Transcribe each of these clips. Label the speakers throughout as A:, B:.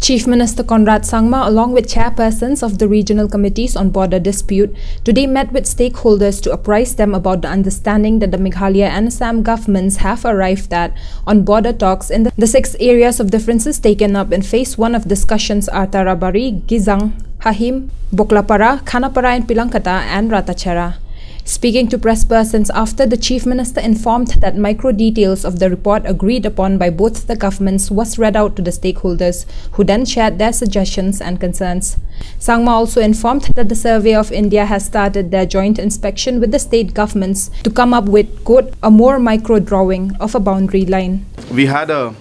A: Chief Minister Conrad Sangma, along with chairpersons of the regional committees on border dispute, today met with stakeholders to apprise them about the understanding that the Meghalaya and Assam governments have arrived at on border talks in the 6 areas of differences taken up in phase 1 of discussions are Tarabari, Gizang, Hahim, Boklapara, Khanapara and Pilangkata and Ratacherra. Speaking to press persons after, the Chief Minister informed that micro details of the report agreed upon by both the governments was read out to the stakeholders, who then shared their suggestions and concerns. Sangma also informed that the Survey of India has started their joint inspection with the state governments to come up with, quote, a more micro drawing of a boundary line.
B: We had a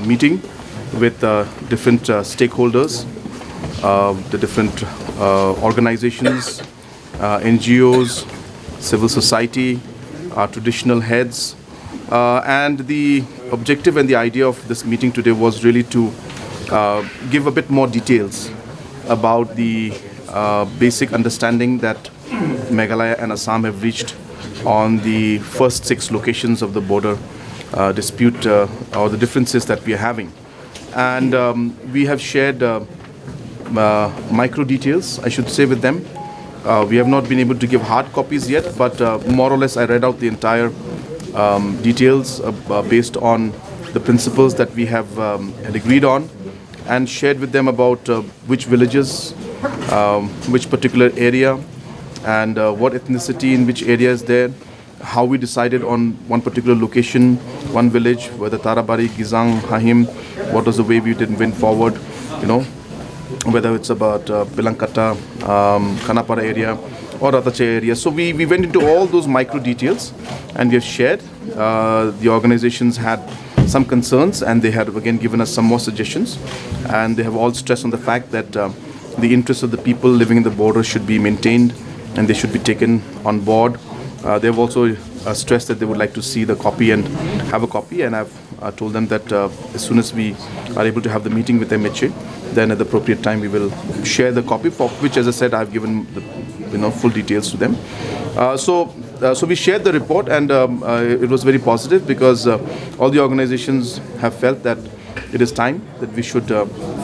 B: meeting with different stakeholders, the different organizations, NGOs, civil society, traditional heads, and the objective and the idea of this meeting today was really to give a bit more details about the basic understanding that Meghalaya and Assam have reached on the first 6 locations of the border dispute or the differences that we are having. And we have shared micro details, I should say, with them. We have not been able to give hard copies yet, but more or less I read out the entire details based on the principles that we have had agreed on, and shared with them about which villages, which particular area, and what ethnicity in which area is there, how we decided on one particular location, one village, whether Tarabari, Gizang, Hahim, what was the way we went forward, whether it's about Pilangkata, Khanapara area or Ratacherra area. So we went into all those micro details and we have shared. The organizations had some concerns and they had again given us some more suggestions, and they have all stressed on the fact that the interests of the people living in the border should be maintained and they should be taken on board. They have also stressed that they would like to see the copy and have a copy, and I've told them that as soon as we are able to have the meeting with MHA, then at the appropriate time we will share the copy, for which, as I said, I've given the full details to them. So we shared the report, and it was very positive because all the organizations have felt that it is time that we should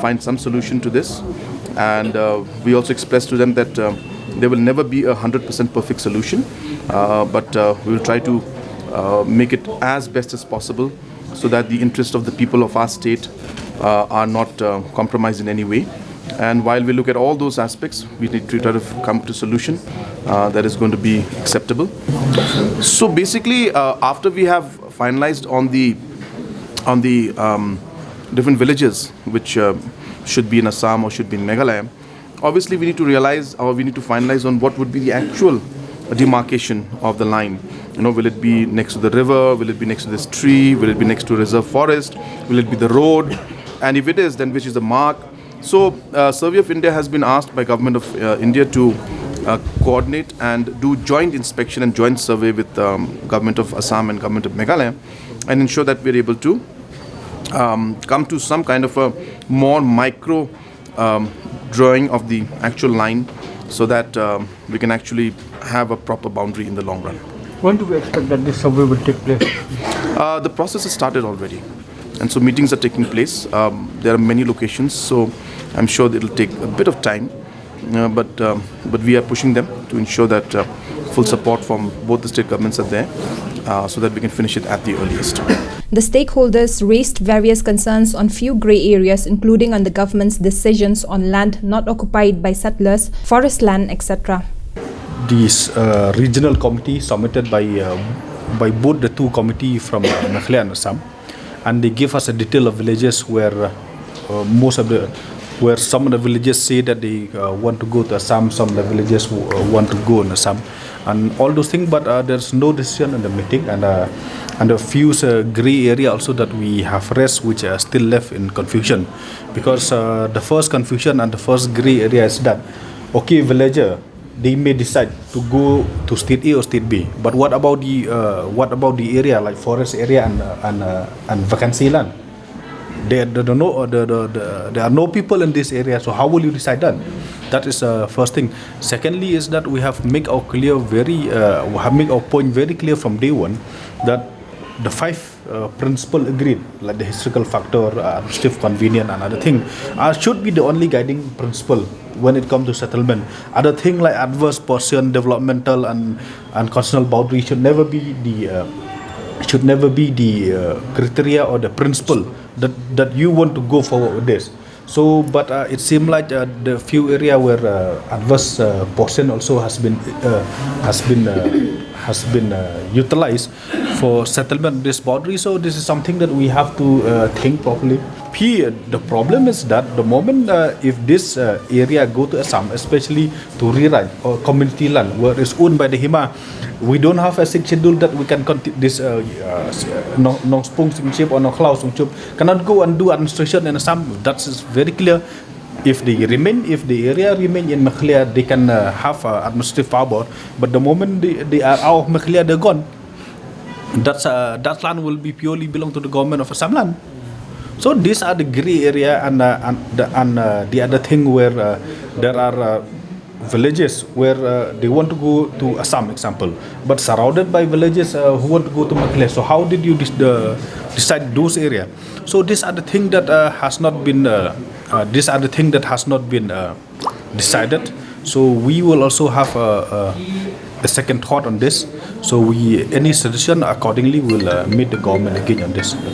B: find some solution to this, and we also expressed to them that there will never be a 100% perfect solution, but we will try to make it as best as possible so that the interest of the people of our state are not compromised in any way. And while we look at all those aspects, we need to try to come to a solution that is going to be acceptable. So basically, after we have finalized on the different villages which should be in Assam or should be in Meghalaya, obviously we need to realize, or we need to finalize on what would be the actual demarcation of the line. Will it be next to the river? Will it be next to this tree? Will it be next to a reserve forest? Will it be the road? And if it is, then which is the mark? So Survey of India has been asked by Government of India to coordinate and do joint inspection and joint survey with Government of Assam and Government of Meghalaya, and ensure that we are able to come to some kind of a more micro drawing of the actual line, so that we can actually have a proper boundary in the long run.
C: When do we expect that this survey will take place?
B: The process has started already, and so meetings are taking place. There are many locations, so I'm sure it will take a bit of time, but we are pushing them to ensure that full support from both the state governments are there, so that we can finish it at the earliest.
A: The stakeholders raised various concerns on few grey areas, including on the government's decisions on land not occupied by settlers, forest land, etc.
D: This regional committee submitted by both the two committees from Meghalaya and Assam, and they give us a detail of villages where where some of the villages say that they want to go to Assam, some of the villages want to go in Assam, and all those things. But there's no decision in the meeting, and a few grey area also that we have raised, which are still left in confusion, because the first confusion and the first grey area is that villager, they may decide to go to state A or state B, but what about the area like forest area and vacancy land? There are no people in this area, so how will you decide that? That is first thing. Secondly is that we have make our point very clear from day one that the five principle agreed, like the historical factor, administrative convenience, and other thing, should be the only guiding principle when it comes to settlement. Other thing like adverse portion, developmental, and constitutional boundary should never be the criteria or the principle that you want to go forward with this. So, but it seemed like the few area where adverse portion also has been utilized for settlement of this boundary. So this is something that we have to think properly. Here, the problem is that the moment if this area go to Assam, especially to rewrite or community land where it's owned by the Hima, we don't have a schedule that we can continue this non-spung singship or non-cloud singship cannot go and do administration in Assam. That's very clear. If the area remain in Meghalaya, they can have administrative power. But the moment they are out of Meghalaya, they're gone. That land will be purely belong to the government of Assam land. So these are the gray area, and the other thing where there are villages where they want to go to Assam, example, but surrounded by villages who want to go to Meghalaya. So how did you decide those area? So these are the thing that has not been. These are the thing that has not been decided. So we will also have a second thought on this. So any suggestion accordingly will meet the government again on this.